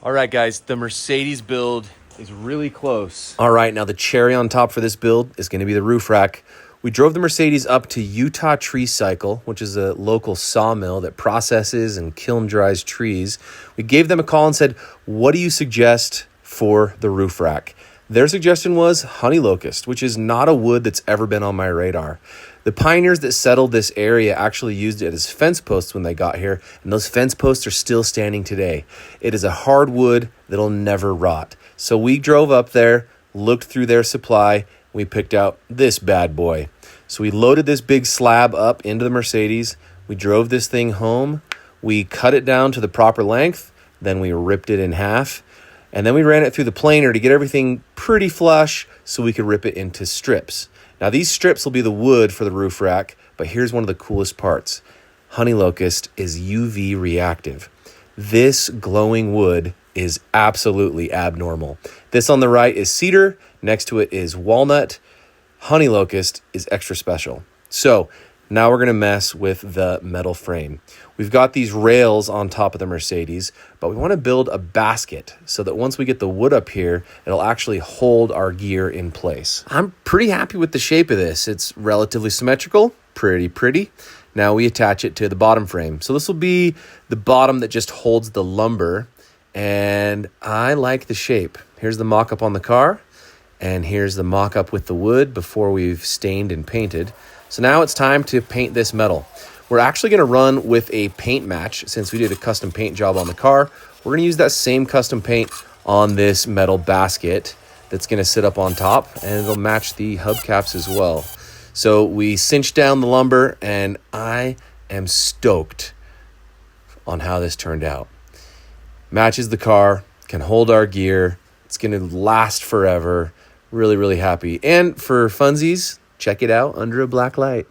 All right, guys, the Mercedes build is really close. All right, now the cherry on top for this build is going to be the roof rack. We drove the Mercedes up to Utah Tree Cycle, which is a local sawmill that processes and kiln dries trees. We gave them a call and said, what do you suggest for the roof rack? Their suggestion was honey locust, which is not a wood that's ever been on my radar. The pioneers that settled this area actually used it as fence posts when they got here, and those fence posts are still standing today. It is a hardwood that'll never rot. So we drove up there, looked through their supply, we picked out this bad boy. So we loaded this big slab up into the Mercedes, we drove this thing home, we cut it down to the proper length, then we ripped it in half, and then we ran it through the planer to get everything pretty flush so we could rip it into strips. Now these strips will be the wood for the roof rack, but here's one of the coolest parts. Honey locust is UV reactive. This glowing wood is absolutely abnormal. This on the right is cedar, next to it is walnut. Honey locust is extra special. So now we're gonna mess with the metal frame. We've got these rails on top of the Mercedes, but we wanna build a basket so that once we get the wood up here, it'll actually hold our gear in place. I'm pretty happy with the shape of this. It's relatively symmetrical, pretty. Now we attach it to the bottom frame. So this will be the bottom that just holds the lumber, and I like the shape. Here's the mock-up on the car, and here's the mock-up with the wood before we've stained and painted. So now it's time to paint this metal. We're actually gonna run with a paint match since we did a custom paint job on the car. We're gonna use that same custom paint on this metal basket that's gonna sit up on top, and it'll match the hubcaps as well. So we cinched down the lumber, and I am stoked on how this turned out. Matches the car, can hold our gear. It's gonna last forever. Really happy. And for funsies, check it out under a black light.